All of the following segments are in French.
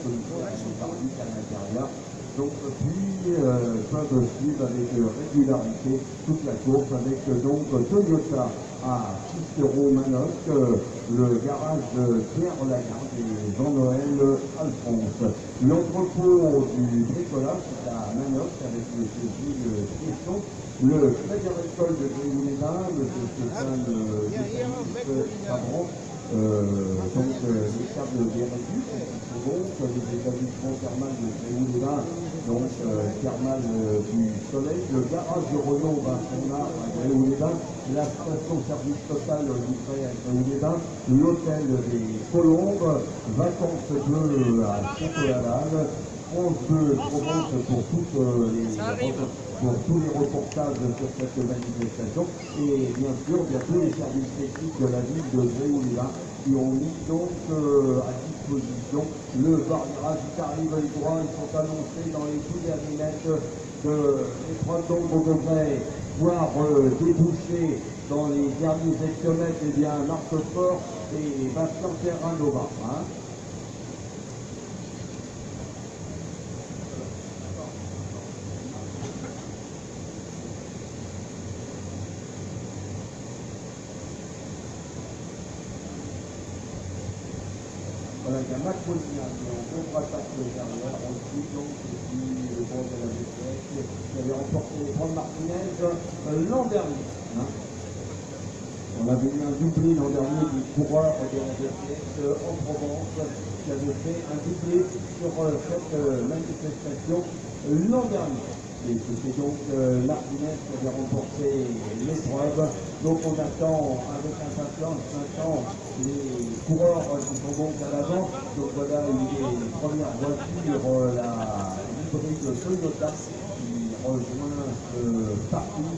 commissaire arbitre à l'intérieur. Donc, puis peuvent suivre avec régularité toute la course avec donc Toyota à Cicero-Manosque, le garage de Pierre Lagarde et Jean-Noël Alphonse. L'entrepôt du bricolage, c'est à Manosque avec le Gilles Cresson, le crédit agricole de Gréoux-les-Bains, le Stéphane Sabran, donc les câbles des Réducs, les établissements thermales de Gréoux-les-Bains, donc thermal du Soleil, le garage de Renault Vincent-Nard à Gréoux-les-Bains, la station-service totale livrée à Gréoux-les-Bains, l'hôtel des Colombes, vacances bleues à Château-Laval, France 2 Provence pour tous les reportages sur cette manifestation et bien sûr tous les services techniques de la ville de Gréoux-les-Bains qui ont mis donc à disposition le barrage qui arrive les droits. Ils sont annoncés dans les tout derniers mètres de l'épreuve, donc on devrait voir déboucher dans les derniers hectomètres Marc Fort et Bastien Terranova. Voilà, il y a Macronia qui est en contre-attaque derrière aussi, donc depuis le bord de la VTS, qui avait remporté Ron Martinez l'an dernier. On avait eu un doublé l'an dernier du coureur de la VTS en Provence, qui avait fait un doublé sur cette manifestation l'an dernier. Et c'était donc Martinez qui avait remporté l'épreuve. Donc on attend avec impatience maintenant les coureurs qui sont donc à l'avant. Donc voilà les premières voitures, la hybride Toyota qui rejoint ce parti.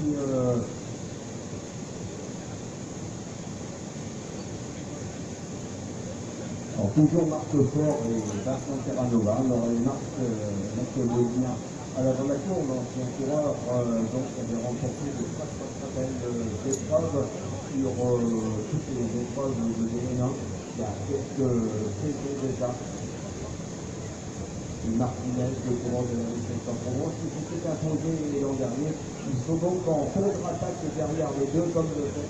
Alors toujours Marc Fort et Vincent Terranova, alors Marc Leguien à la relation, l'ancien coureur donc avait remporté de très belles épreuves sur toutes les épreuves de D1 il y a quelques saisons déjà. Martinez, le coureur de la VTS en Provence, qui s'était imposé l'an dernier. Ils sont donc en contre-attaque derrière les deux comme le fait.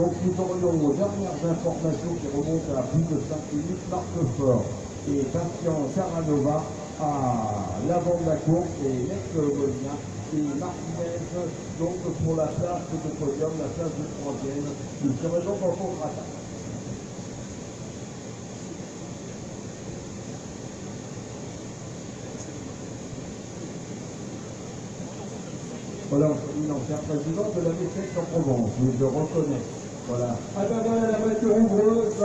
Donc nous aurions aux dernières informations qui remontent à plus de 5 minutes, Marc Fort et Bastien Terranova à l'avant de la course et l'ex-Bolivien et Martinez donc pour la place de podium, la place de troisième. Il serait donc en contre-attaque. Voilà, l'ancien président de la VTS en Provence, je le reconnais. Voilà. Ah ben voilà la voiture ouvreuse,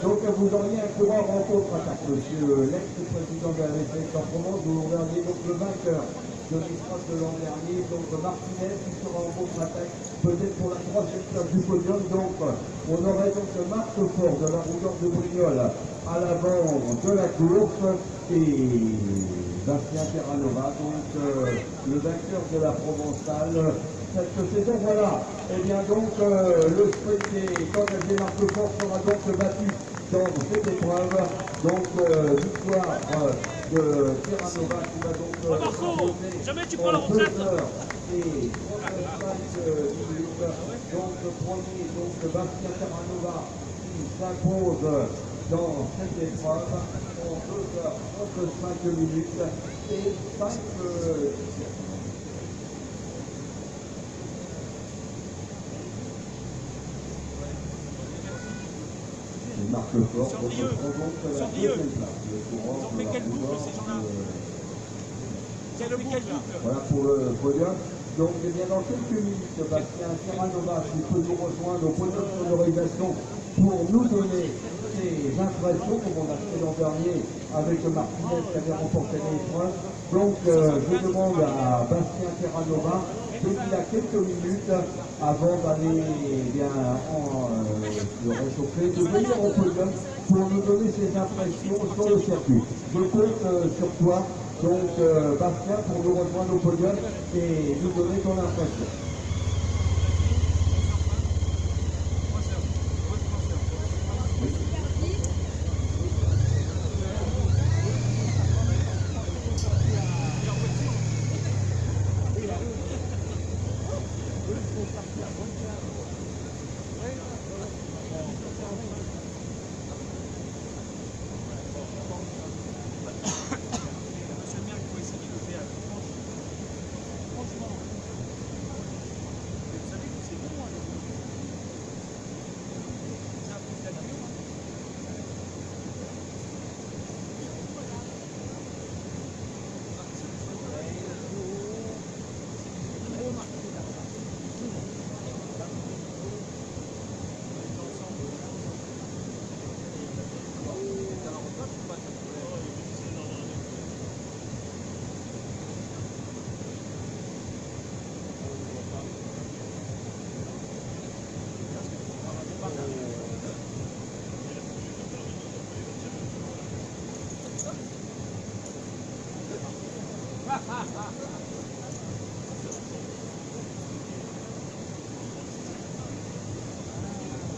donc vous auriez un coureur en contre-attaque, monsieur l'ex-président de la VTS en Provence, vous regardez donc le vainqueur de l'épreuve de l'an dernier, donc Martinez qui sera en contre-attaque, peut-être pour la troisième place du podium, donc on aurait donc Marc Fort de la rouleur de Brignoles à l'avant de la course et Bastien Terranova, donc le vainqueur de la Provençale cette saison. Voilà, et bien donc le sprint des Cornelier Marc Fort sera donc battu dans cette épreuve. Donc victoire de Terranova qui va donc jamais tu prends la retraite. Et 35 minutes. Donc premier, donc Bastien Terranova qui s'impose dans cette épreuve en 2h35 minutes et 5 Marc Fort reprend donc la deuxième place. Le courant de la rouleur. Voilà pour le podium. Donc, eh bien, dans quelques minutes, Bastien Terranova qui peut nous rejoindre au podium de sonorisation pour nous donner ses impressions, comme on a fait l'an dernier avec Martinez qui avait remporté l'épreuve. Donc, je demande à Bastien Terranova, dès qu'il a quelques minutes avant d'aller se réchauffer, de venir au podium pour nous donner ses impressions sur le circuit. Je compte sur toi. Donc, Bastien, pour nous rejoindre au podium et nous donner ton impression.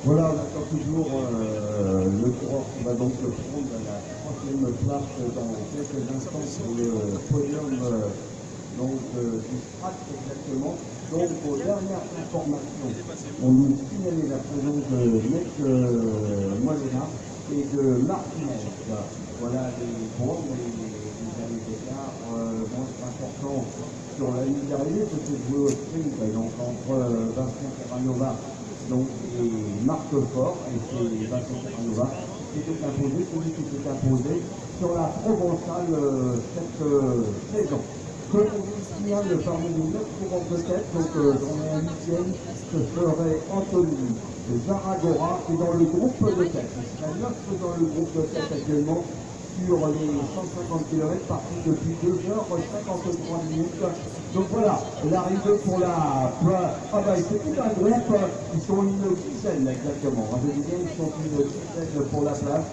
Voilà, on attend toujours le coureur qui va donc prendre la troisième place dans quelques instants sur le podium du Strat exactement. Donc aux dernières informations, on nous signalait la présence de Mec Mollena et de Martinez. Voilà les points, les années d'écart moins importants sur la ligne d'arrivée, parce que je veux au sprint, donc entre Bastien Terranova donc et Marc Fort, et c'est Bastien Terranova qui s'est imposé, celui qui s'est imposé sur la Provençale cette saison. Comme on vous signale parmi les 9 courants de tête, donc j'en ai un huitième, ce serait Anthony Zaragora, qui est dans le groupe de tête. Il serait 9 dans le groupe de tête actuellement sur les 150 km partis depuis 2h53 minutes. Donc voilà, l'arrivée pour la... Ah bah c'est tout un groupe, ils sont une dizaine exactement. Je dis bien, ils sont une dizaine pour la place.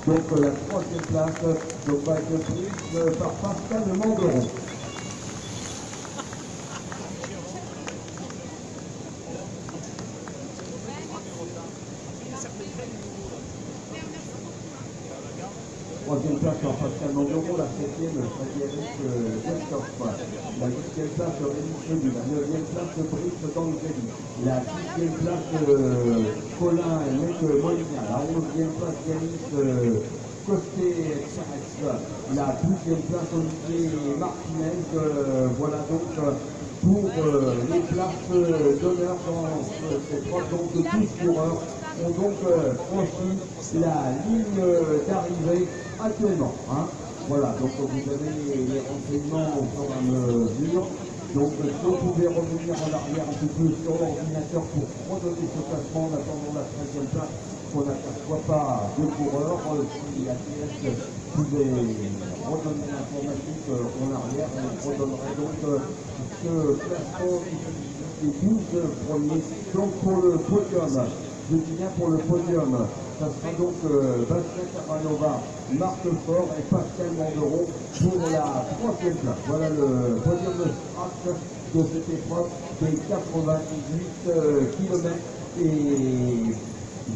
Donc la troisième place donc, va être prise par Pascal Manderon. Troisième place sur Pascal Manderon, la septième Frédéric Westhoff, la huitième place Rémi Chenu, la neuvième place Brice D'Angeli, la dixième place Colin et Mec Molina, la onzième place Yanis Costé-Xarex, la douzième place Olivier Martinez, voilà donc pour les places d'honneur dans ces trois, donc 12 coureurs ont donc franchi la ligne d'arrivée actuellement. Hein. Voilà, donc vous avez les renseignements au fur et à mesure. Donc si vous pouvez revenir en arrière un petit peu sur l'ordinateur pour redonner ce classement en attendant la 13e place, qu'on n'aperçoit pas deux coureurs, si la TS pouvait redonner l'informatique en arrière, on redonnerait donc ce classement des 12 premiers. Donc pour le podium, je dis bien pour le podium, ça sera donc Bastien Terranova, Marc Fort et Pascal Manderon pour la troisième place. Voilà le podium de strat de cette épreuve des 98 km. Et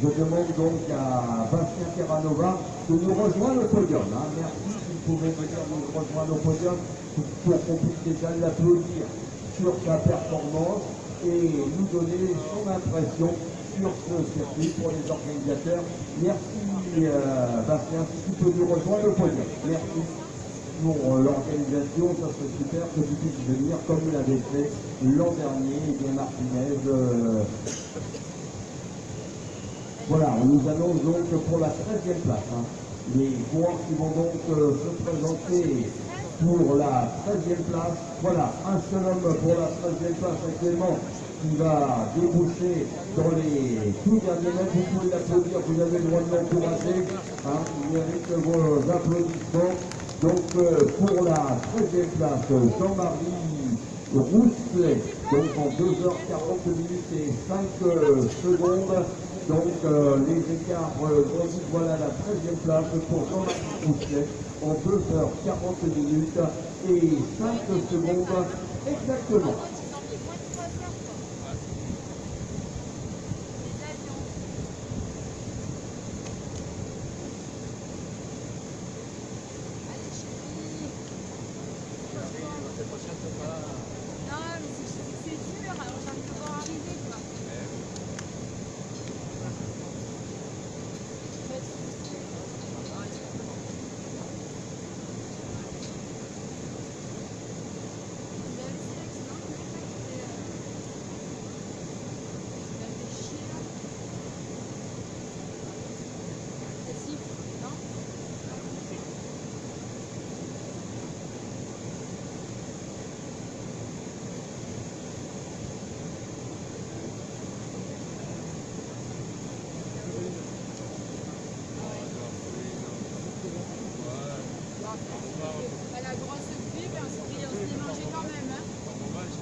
je demande donc à Bastien Terranova de nous rejoindre le podium. Hein. Merci si vous pouvez venir nous rejoindre au podium pour qu'on puisse déjà l'applaudir sur sa performance et nous donner son impression sur ce circuit pour les organisateurs. Merci Bastien, si tu peux nous rejoindre le podium. Merci pour l'organisation, ça serait super que tu puisses venir comme vous l'avez fait l'an dernier, et bien Martinez. Voilà, on nous annonce donc pour la 13e place. Hein. Les coureurs qui vont donc se présenter pour la 13e place. Voilà, un seul homme pour la 13e place actuellement qui va déboucher dans les tout derniers mètres. Vous pouvez l'applaudir, vous avez le droit de l'encourager. Hein, il mérite vos applaudissements. Donc pour la 13e place, Jean-Marie Rousselet, donc en 2h40 minutes et 5 secondes. Donc les écarts grandissent. Voilà la 13e place pour Jean-Marie Rousselet en 2h40 minutes et 5 secondes exactement.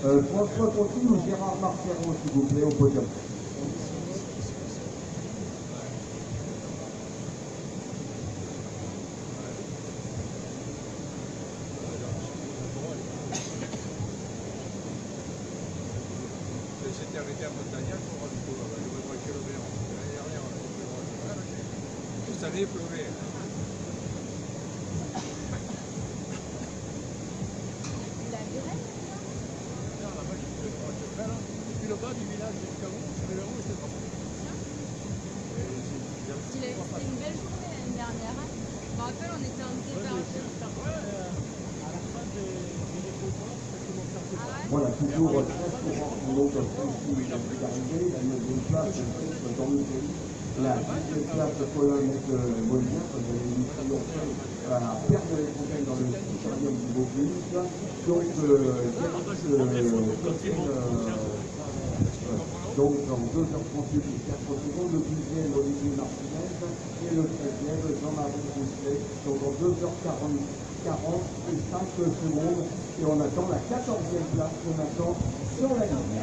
François Conti ou Gérard Marcero, s'il vous plaît, au podium. Montagnac pour du coup, là-bas, il aurait braqué le verre. L'année dernière, cette année, il pleuvait. Là-bas, j'ai fait le droit de faire, là. Depuis le bas du village jusqu'à où, sur les verrous, c'était pas bon. C'était une belle journée l'année dernière. Hein. Je me rappelle, on était en température. Voilà, toujours très courant pour l'autre ici d'arriver, la 9e place dans le pays, la 10e place de Pologne de Bolivien, comme vous avez dit, triompher à perdre les fontaines dans le stadium du Vaucluse. Donc, donc en 2h38 et 4 secondes, le 10e Olivier Martinez et le 13e Jean-Marie Rousselet. Donc en 2h40 et 5 secondes et on attend la 14e place qu'on attend sur la ligne.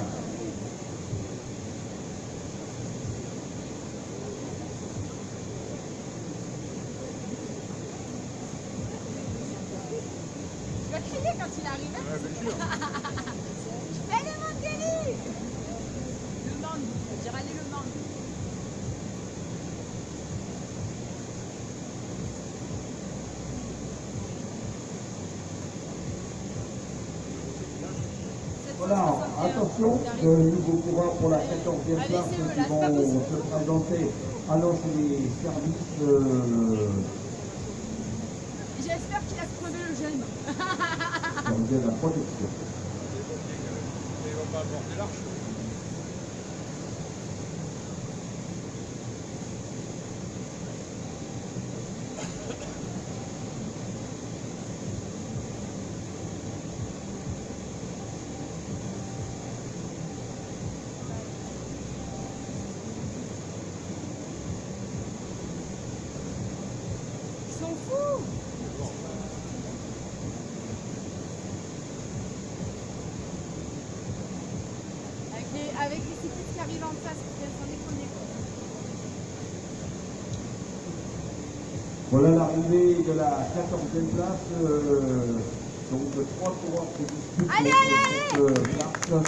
Tu vas crier quand il arrive. Ouais, bien sûr. Fais le Montelli. Le Mande, je dirais aller le Mande. Voilà, attention, de nouveaux coureurs pour la 14e place qui vont se présenter à les services. J'espère qu'il a crevé le jeune. De la protection. Ils vont pas aborder l'arche. Ils sont fous. Avec les cyclistes qui arrivent en face, sans déconner. Voilà l'arrivée de la 14e place. Donc 3 coureurs se disputent cette place.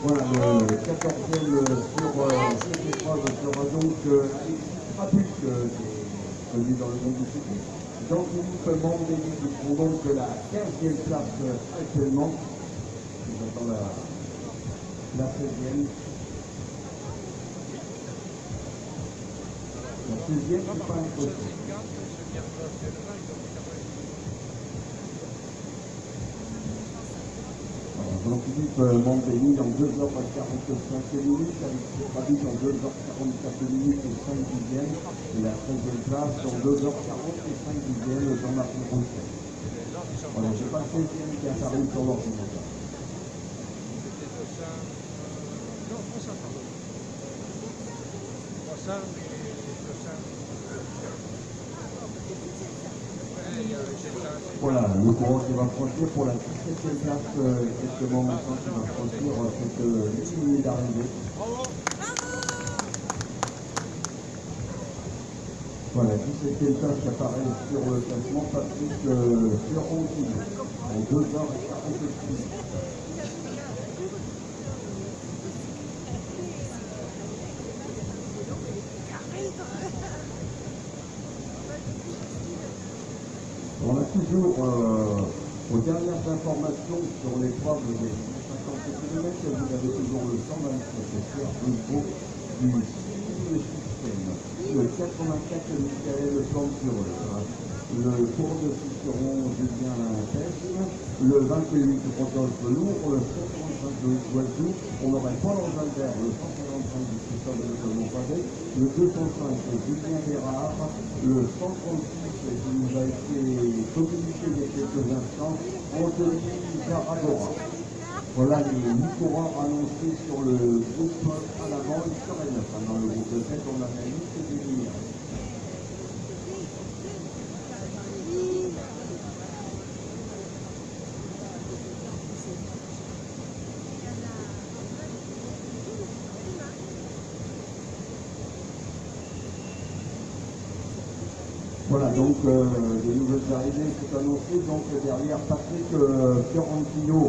Voilà, le 14e sur cette épreuve sera donc Alexis Trabuc, qui est connu dans le monde du cyclisme. Jean-Philippe Mandéli qui prend donc la 15e place actuellement. Nous attend la 16e. La 16e, c'est pas impossible. Jean-Philippe Mandéli en 2h45 minutes, Alexis Trabuc en 2h44 minutes et 5 dixièmes. Et la 13e place en 2h40 et 5 dixièmes, Jean-Marc Rousselet. Voilà, je n'ai pas le 16e qui apparu sur l'ordinateur. Non, 300, pardon. 300 Voilà, le courant qui va franchir pour la 17e place, exactement maintenant, qui va franchir cette ligne d'arrivée. Voilà, 17e place qui apparaît sur le classement, Patrick Fioranti, en 2h46. On a toujours, aux dernières informations sur l'épreuve des 50 km, vous avez toujours le 127 du groupe du système, le 84 Michael Plantureux, le Tour de Cicéron Julien Pêche, le 28 Rodolphe Lourd, le 145 de Oiseau, on aurait Paul Angelbert, le 145 du Christophe de Montpavé, le 205 Julien Bérard, le 136 qui nous a été communiqué il y a quelques instants, Anthony Caradora. Voilà les 8 coureurs annoncés sur le groupe à l'avant, il serait 9. Dans le groupe de 7, on a mis des lumières. Voilà, donc des nouvelles arrivées sont annoncées. Donc derrière Patrick Fiorentino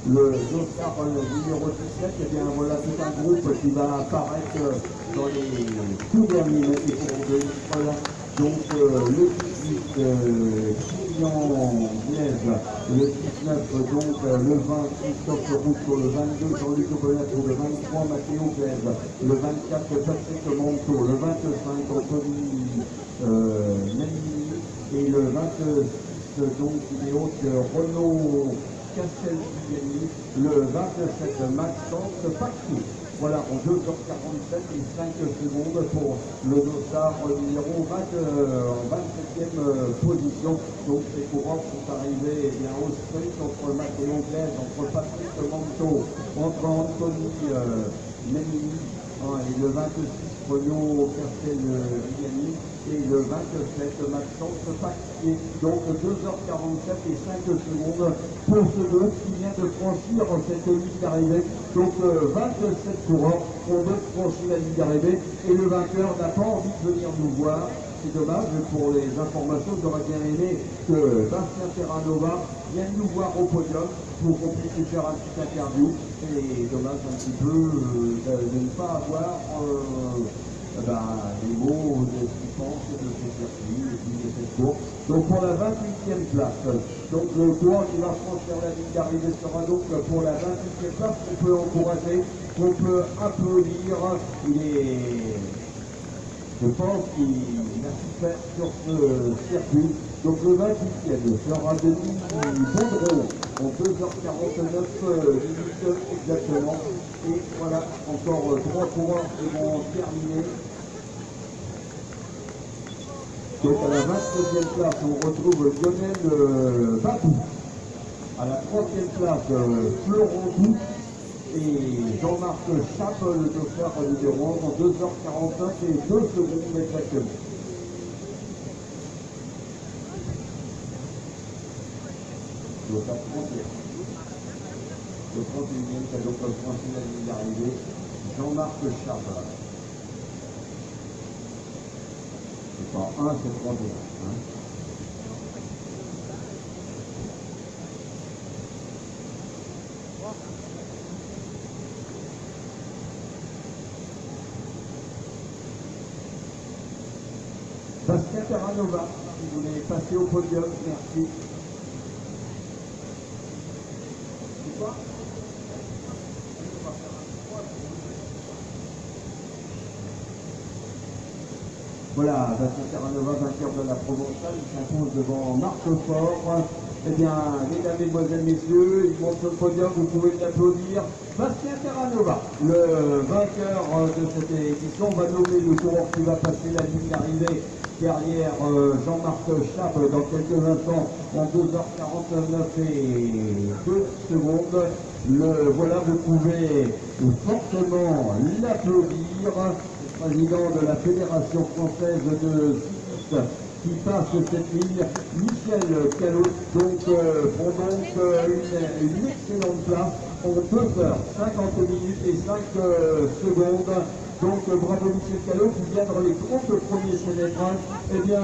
le dossard numéro 17, et bien voilà tout un groupe qui va apparaître dans les tout derniers mètres des courses de litre. Voilà. Donc le 18, Kylian Blaise, le 19, donc le 20, Christophe Rousseau, le 22, Jean-Luc Obonato, le 23, Mathéo Blaise, le 24, Patrick Manteau, le 25, Anthony Nelly, et le 26, donc il est haute, Renaud Castel-Guigani, le 27, Maxence Paxou. Voilà, en 2h47 et 5 secondes pour le dossard numéro 20, en 27e position. Donc ces coureurs sont arrivés bien au sprint entre Mathéo Blaise, entre Patrick Manteau, entre Anthony Nelly et le 26 Renaud Castel-Guigani et le 27 Maxence Paxier. Donc 2h47 et 5 secondes pour ce groupe qui vient de franchir cette ligne d'arrivée. Donc 27 coureurs ont franchi la ligne d'arrivée et le vainqueur n'a pas envie de venir nous voir. C'est dommage, pour les informations, j'aurais bien aimé que Bastien Terranova vienne nous voir au podium pour qu'on puisse lui faire un petit interview. Et dommage un petit peu de ne pas avoir les mots de ce qu'il pense de ce circuit et puis de cette course. Donc pour la 28e place, donc le coureur qui va franchir la ligne d'arrivée sera donc pour la 28e place qu'on peut encourager, qu'on peut applaudir. Je pense qu'il a tout fait sur ce circuit. Donc le 28e sera Denis Baudron en 2h49 minutes exactement. Et voilà, encore 3 coureurs qui vont terminer. Donc à la 29e place, on retrouve Lionel Babou. À la 3e place, Florent Doux et Jean-Marc Chappe, le dossard numéro 11 en 2h49 et 2 secondes exactement. Donc à 30e. Le 31e qui a donc franchi la ligne d'arrivée, Jean-Marc Chappe. C'est pas 1, c'est 31. Bastien Terranova, si vous voulez passer au podium, merci. C'est quoi? Voilà, Bastien Terranova, vainqueur de la Provençale, il s'impose devant Marc Fort. Eh bien, mesdames, mesdemoiselles, messieurs, il monte sur le podium, vous pouvez l'applaudir. Bastien Terranova, le vainqueur de cette édition, va nommer le coureur qui va passer la ligne d'arrivée derrière Jean-Marc Chappe dans quelques instants en 2h49 et 2 secondes. Voilà, vous pouvez fortement l'applaudir. Président de la Fédération française de cyclisme qui passe cette ligne, Michel Callot, donc prend donc une excellente place en 2h50 minutes et 5 secondes. Donc bravo Michel Callot qui vient dans les 30 premiers chez les trains. Eh bien,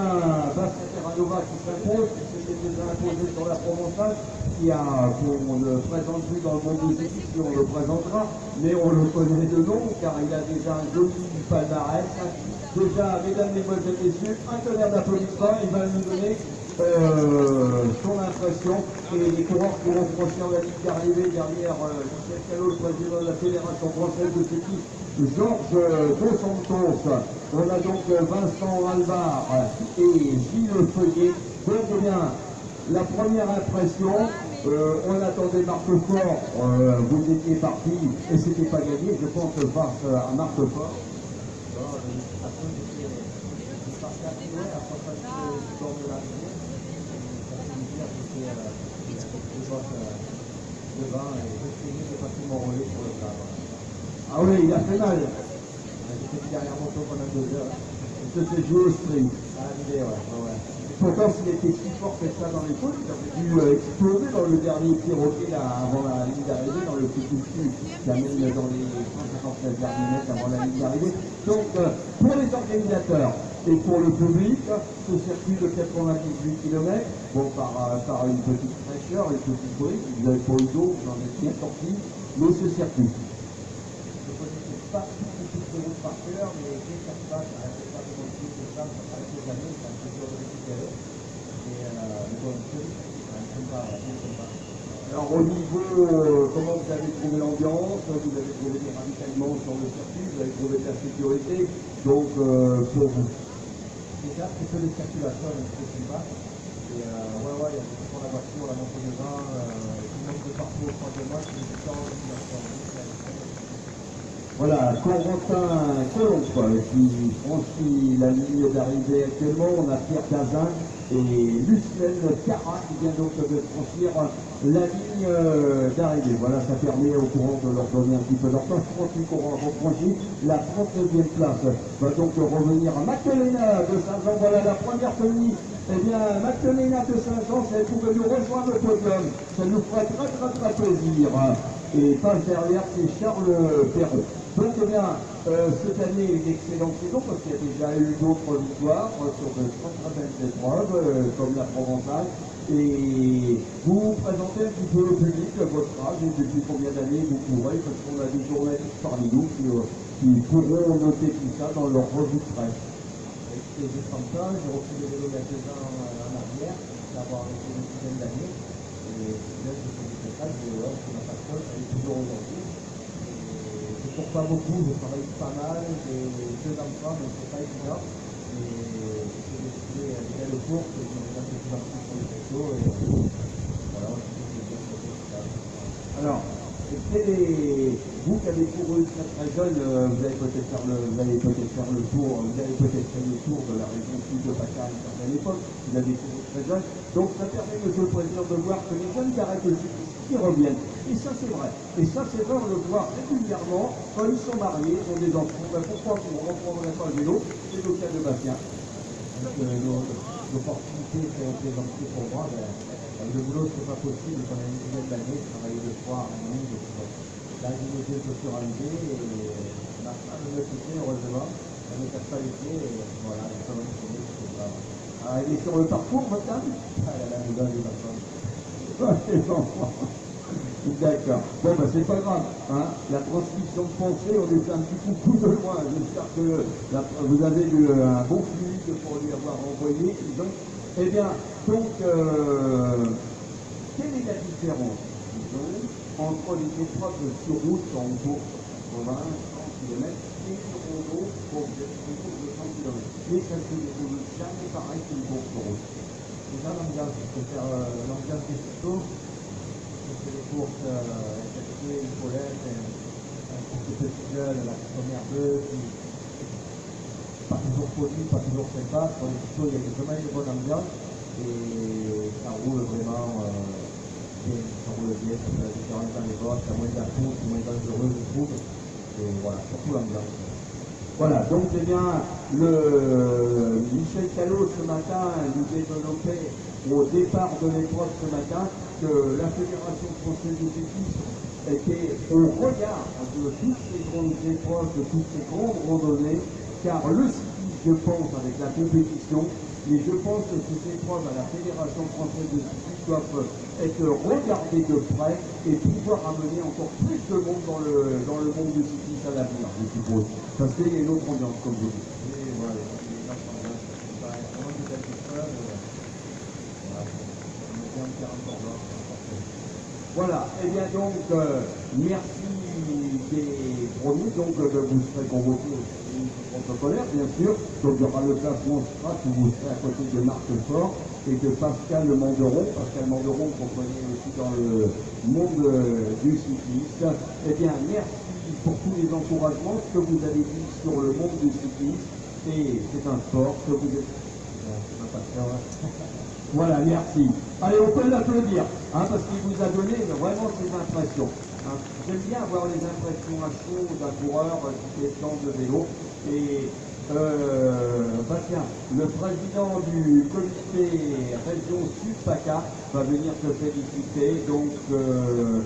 Bastien Terranova qui s'impose, qui s'était déjà imposé sur la Provençale, qu'on ne présente plus dans le monde des équipes, on le présentera, mais on le connaît de nom car il a déjà un joli palmarès. Déjà, mesdames, mesdemoiselles, messieurs, un tonnerre d'applaudissements, il va nous donner son impression et les coureurs qui vont franchir la ligne d'arrivée derrière Michel Callot, le président de la Fédération française de cyclisme, Georges Dos Santos. On a donc Vincent Alvar et Gilles Feuillet. Donc bien, la première impression, on attendait Marc Fort, vous étiez parti et c'était pas gagné, je pense, face à Marc Fort. Ah oui, il a fait mal. J'étais derrière mon tour pendant 2 heures. Il s'est joué au sprint. Pourtant, s'il était si fort que ça dans les côtes, il aurait dû exploser dans le dernier piroquet là, avant la ligne d'arrivée, dans le petit coup qui amène dans les 159 derniers mètres avant la ligne d'arrivée. Donc, pour les organisateurs, Et pour le public, ce circuit de 98 km, bon, par une petite fraîcheur, une petite brise, vous n'avez pas eu d'eau, vous en êtes bien sorti, mais ce circuit. Je ne connaissais pas toutes les routes par cœur, mais dès que ça se passe, ça ne pas de moitié de ça paraît des années, c'est un peu dur de récupérer. Mais bon, c'est sympa. Alors au niveau, comment vous avez trouvé l'ambiance, vous avez trouvé des ravitaillements sur le circuit, vous avez trouvé de la sécurité, donc pour vous. Déjà, c'est que les circulations, un peu plus bas. Et il y a des gens dans la voiture, la montée de vin, tout le monde de partout au fond de moi, qui est temps, voilà, Corentin Colombe qui franchit la ligne d'arrivée actuellement. On a Pierre Dazin et Lucien Cara qui vient donc de franchir la ligne d'arrivée. Voilà, ça permet au courant de leur donner un petit peu leur temps. Franchi Courant franchit la 39e place. Va donc revenir à Magdalena de Saint-Jean. Voilà la première famille. Eh bien, Magdalena de Saint-Jean, si elle pouvait nous rejoindre le podium, ça nous ferait très plaisir. Et passe derrière, c'est Charles Perrault. Donc, eh bien, cette année, une excellente saison, parce qu'il y a déjà eu d'autres victoires sur de très belles épreuves, comme la Provençale. Et vous vous présentez un petit peu au public votre âge et depuis combien d'années vous courez, parce qu'on a des journalistes parmi nous qui pourront noter tout ça dans leur revue de presse. Et j'ai comme ça, j'ai repris le vélo il y a 2 ans en arrière, d'avoir été une dizaine d'années. Et là, je fais des spectacles, je ma passion, elle est toujours aujourd'hui. Je ne cours pas beaucoup, je travaille pas mal, j'ai 2 enfants, mais c'est pas évident. Et j'ai décidé à des belles courses, je me mets de plus en plus sur les photos. Et voilà, je suis bien. Alors, vous qui avez couru très jeune, vous allez peut-être faire le tour, vous avez peut-être fait le tour de la région sud de PACA à une certaine époque, vous avez couru très jeune. Donc ça permet, monsieur le Président, de voir que les jeunes qui arrêtent le cyclisme, qui reviennent. Et ça c'est vrai. Et ça c'est vrai, on le voit régulièrement quand ils sont mariés, ils ont des enfants. Ben, pourquoi on ne reprendrait pas le vélo? C'est le cas de Bastien. Donc l'opportunité qui a été lancée pour moi, le boulot c'est pas possible, pendant une dizaine d'années, je travaillais le soir à nuit, donc là j'ai mes yeux se sont arrivés et ma femme me quittait heureusement, elle ne me casse pas les pieds et voilà, elle s'en va me tourner, je sais pas. Ah, elle est sur le parcours, votre dame? Ah, elle a la nouvelle de ma femme. Les enfants. D'accord. Bon, ben c'est pas grave. Hein. La transmission de pensée, on est un petit coup de loin. J'espère que vous avez eu un bon fluide pour lui avoir envoyé. Donc, eh bien, donc, quelle est la différence, disons, entre les épreuves sur route en course 80, 100 km et une rando pour une course de 100 km? Mais ça ne se déroule jamais pareil qu'une course sur route. C'est ça l'ambiance, je préfère l'ambiance des photos. C'est les courses effectuées, une Paulette, un petit jeune, la première bœuf, pas toujours poli, pas toujours sympa. Sur les photos, il y a vraiment une bonne ambiance et ça roule vraiment bien, ça roule bien, ça fait la différence dans les bosses, il y a moins d'affronts, c'est moins dangereux, je trouve. Et voilà, surtout l'ambiance. Voilà, donc eh bien, Michel Callot ce matin nous développait au départ de l'épreuve ce matin que la Fédération française de cyclisme était au regard de toutes ces grandes épreuves, de toutes ces grandes randonnées, car le cyclisme, je pense, avec la compétition, mais je pense que ces épreuves à la Fédération française de cyclisme doivent être regardées de près et pouvoir amener encore plus de monde dans le monde du cyclisme à l'avenir, je suppose. Parce qu'il y a une autre ambiance, comme vous dites. Et voilà, il y a une autre ambiance. C'est vraiment des belles épreuves. Voilà, on est bien faire encore là. Voilà, et bien donc, merci des premiers, donc vous serez convoqués au protocolaire, bien sûr. Donc il y aura le classement strat où vous serez à côté de Marc Fort et de Pascal Manderon. Pascal Manderon, qu'on connaît aussi dans le monde du cyclisme. Eh bien, merci pour tous les encouragements que vous avez dit sur le monde du cyclisme. Et c'est un sport que vous êtes... c'est ma passion, hein. Voilà, merci. Allez, on peut l'applaudir, hein, parce qu'il vous a donné vraiment ses impressions. Hein. J'aime bien avoir les impressions à chaud d'un coureur qui descend de vélo. Et Bastien, le président du comité région Sud PACA va venir te féliciter, donc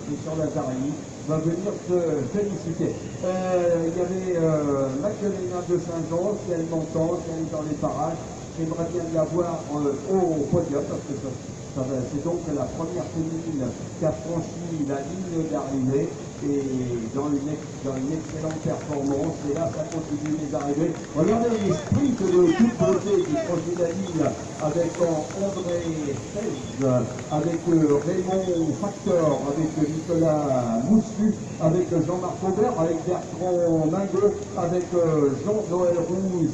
Christian Lazzarini va venir te féliciter. Il y avait Magdalena de Saint-Jean, si elle m'entend, si elle est dans les parages, j'aimerais bien la voir au podium, parce que c'est donc la première féminine qui a franchi la ligne d'arrivée et dans une excellente performance. Et là, ça continue les arrivées. Regardez les sprints de toute beauté qui franchit la ligne avec André 16, avec Raymond Factor, avec Nicolas Moussu, avec Jean-Marc Aubert, avec Bertrand Mingot, avec Jean-Noël Roux,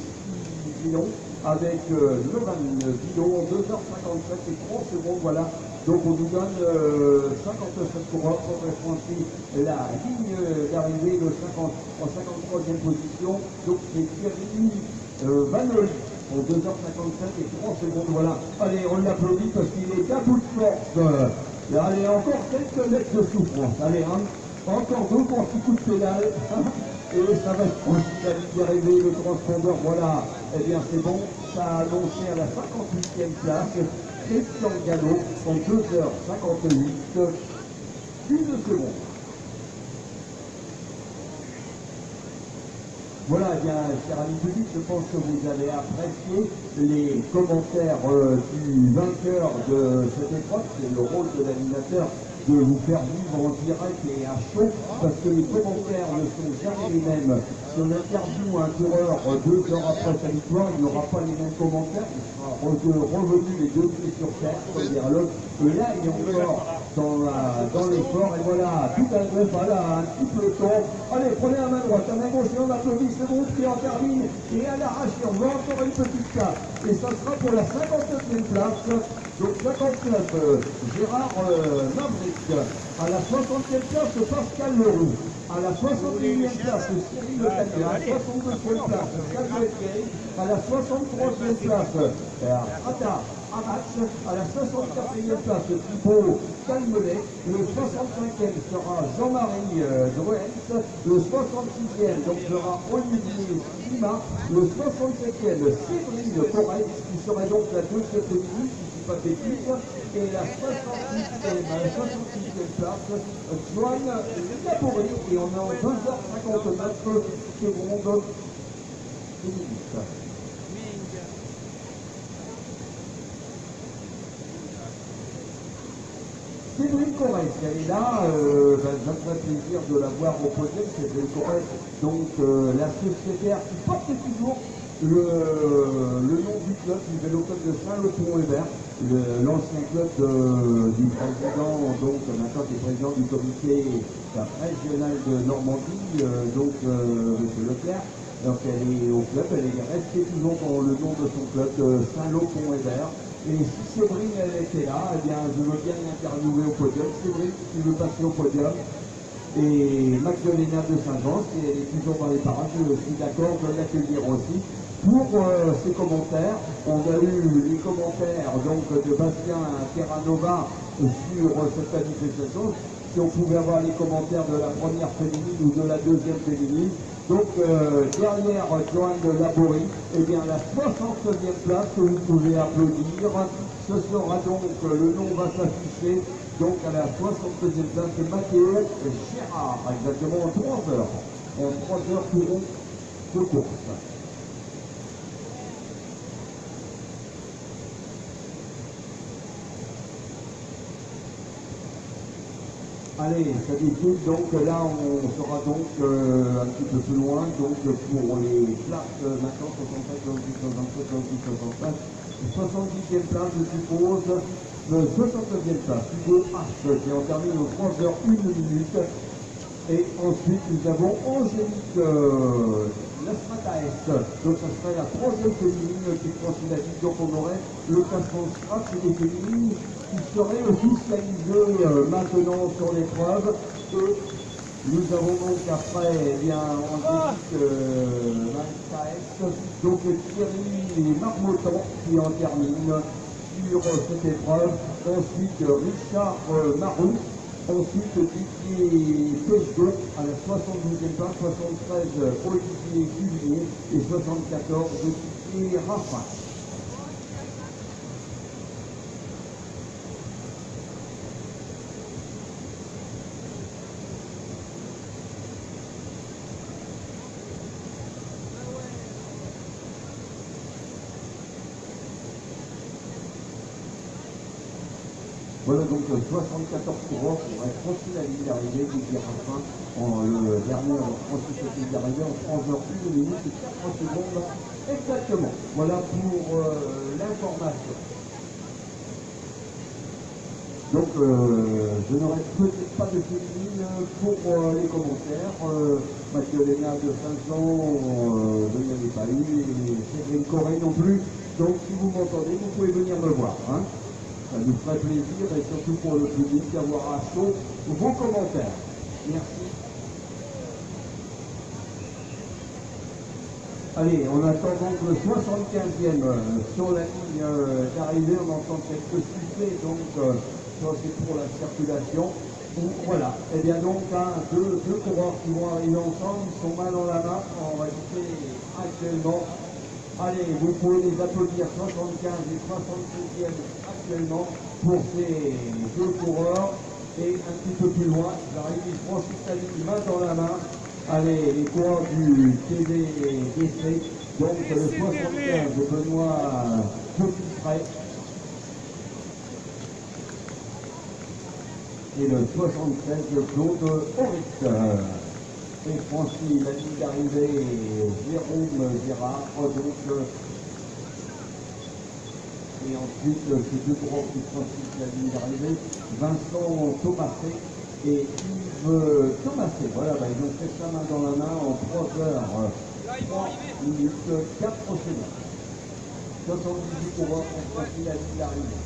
avec Laurent Villon, 2h57 et 30 secondes, voilà. Donc on nous donne 57 coureurs pour franchir la ligne d'arrivée en 53e position. Donc c'est Thierry Vanoli en 2h57 et 30 secondes, voilà. Allez, on l'applaudit parce qu'il est à bout de force. Allez, encore quelques mètres de souffrance. Allez, encore deux petits coups de pédale. Et ça va être aussi la ligne d'arrivée, le transpondeur, voilà. Eh bien c'est bon, ça a annoncé à la 58e place. Christian Gallo en 2h58, 1 seconde. Voilà, eh bien, cher ami public, je pense que vous avez apprécié les commentaires du vainqueur de cette épreuve. C'est le rôle de l'animateur de vous faire vivre en direct et à chaud, parce que les commentaires ne sont jamais les mêmes. Si on interviewe un coureur 2 heures après sa victoire, il n'aura pas les mêmes commentaires, il sera revenu les deux pieds sur terre, comme dire l'autre. Et là, il est encore dans l'effort, et voilà, tout à l'heure, voilà, un petit peloton. Allez, prenez la main droite, la main gauche, et on applaudit, c'est bon, qui en termine, et à l'arrache, on va encore une petite carte. Et ça sera pour la 59e place. Donc 59, Gérard Maverick. À la 60e place, Pascal Leroux. À la 61e place, Cyril Le Cagnier. À la 62e place, Calvin Gay. À la 63e place, Rata Arach. À la 64e place, Thibaut Calmelet. Le 65e sera Jean-Marie Druens. Le 66e donc sera Olivier Lima. Le 67e, Séverine Corrèze, qui serait donc la deuxième féminine. Pas de bêtises, et la 66e place, Joanne Labouré, et on est en 2h59 secondes et minutes. Séverine Corrèze, elle est là, ça me ferait plaisir de la voir au podium, Séverine Corrèze, donc la sociétaire qui porte toujours le nom du club, du vélo club de Saint-Le-Pont-Hébert, l'ancien club du président, donc maintenant qui est président du comité régional de Normandie, donc M. Leclerc. Donc elle est au club, elle est restée toujours dans le nom de son club de Saint-Lô-Pont-Hébert. Et si Séverine elle était là, eh bien je veux bien l'interviewer au podium. Séverine, si tu veux passer au podium. Et Magdalena de Saint-Jean, si elle est toujours dans les parages, je suis d'accord de l'accueillir aussi. Pour ces commentaires, on a eu les commentaires donc de Bastien Terranova sur cette manifestation. Si on pouvait avoir les commentaires de la première féminine ou de la deuxième féminine. Donc derrière Joanne Laborie, eh bien la 69e place que vous pouvez applaudir. Ce sera donc, le nom va s'afficher, donc à la 62e place de Mathéo Gérard, exactement en 3 heures. En 3 heures tout rond de course. Allez, ça défile, donc là on sera donc un petit peu plus loin, donc pour les places maintenant 67, 68, 67, 68, 70e place je suppose, 69e place, Hugo H qui en termine en 3h01. Et ensuite nous avons Angélique Lastrataes, donc ça serait la 3e féminine qui franchit la ligne, donc on aurait le classement strat des féminines qui serait officialisé maintenant sur l'épreuve. Et nous avons donc après, eh bien, Angélique Lastrataes, donc Thierry Marmottan qui en termine sur cette épreuve. Ensuite Richard Marou Ensuite, Didier Peugeot à la 72e place, 73 Olivier Cuvier et 74 Didier Raffin. Voilà donc 74 coureurs qui auraient franchi la ligne d'arrivée, Didier Raffin le dernier a franchi cette ligne d'arrivée en 3 heures 1 minute et 4 secondes exactement. Voilà pour l'information. Donc je n'aurai peut-être pas de ligne pour les commentaires. Mathieu Lénard de 500, je ne l'avais pas eu, et Cédric Corée non plus. Donc si vous m'entendez, vous pouvez venir me voir. Hein. Ça nous ferait plaisir et surtout pour le public d'avoir à chaud vos commentaires. Merci. Allez, on attend donc le 75e sur la ligne d'arrivée. On entend quelques sifflets, donc ça c'est pour la circulation. Voilà. Et bien donc, deux coureurs qui vont arriver ensemble, ils sont main dans la main. On va quitter actuellement. Allez, vous pouvez les applaudir, 75 et 76e actuellement pour ces deux coureurs. Et un petit peu plus loin, j'arrive, ils franchissent la ligne main dans la main. Allez, les coureurs du TDDC, donc le 75 de Benoît Petit-Fray et le 76 de Claude Horix. Et franchit la ligne d'arrivée Jérôme Gérard, donc, et ensuite ces deux coureurs qui franchissent la ligne d'arrivée, Vincent Thomasé et Yves Thomasé. Voilà, ils ont fait ça main dans la main en 3 heures, 3 minutes, 4 secondes. 78 coureurs ont franchi la ligne d'arrivée.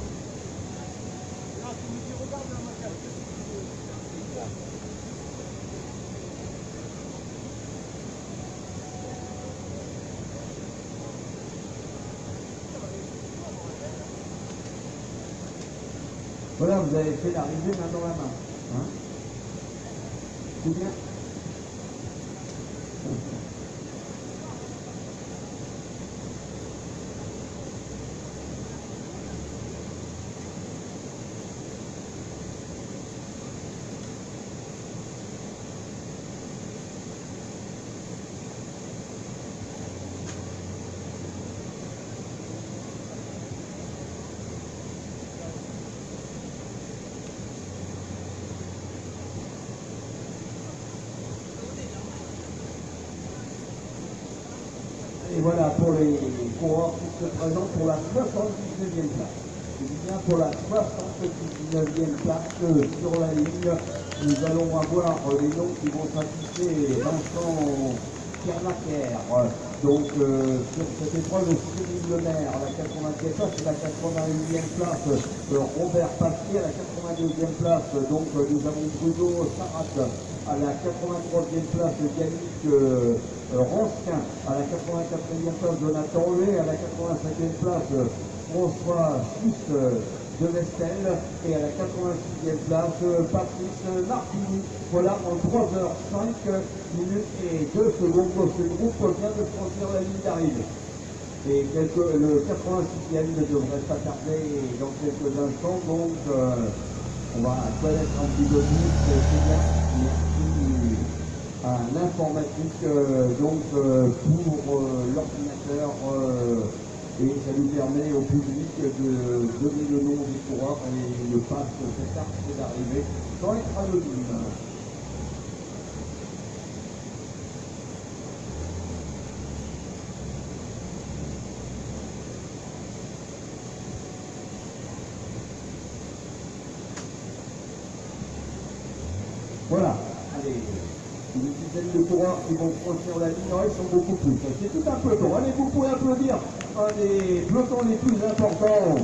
Voilà, vous avez fait l'arrivée main dans la main. Hein, c'est bien. Et voilà pour les coureurs qui se présentent pour la 79e place. Je dis bien pour la 79e place sur la ligne. Nous allons avoir les noms qui vont s'afficher. Vincent Kernaker, donc sur cette épreuve, Cyril Lemaire à la 80e place, et la 81e place, Robert Pastier à la 82e place, donc nous avons Bruno Sarat à la 83e place, Yannick Ransquin à la 84e place, Jonathan Huet à la 85e place, François Suisse de Vestel et à la 86e place, Patrice Martini. Voilà, en 3h05 minutes et 2 secondes, ce groupe vient de franchir la ligne d'arrivée. Et le 86e ne devrait pas tarder dans quelques instants, donc on va connaître un petit peu plus, c'est bien. Merci à l'informatique donc pour l'ordinateur et ça nous permet au public de donner le nom des coureurs et le passe cet arc d'arrivée sans être anonyme. Voilà, allez, une dizaine de coureurs qui vont franchir la ligne, ils sont beaucoup plus. C'est tout un peloton. Allez, vous pouvez applaudir un des pelotons les plus importants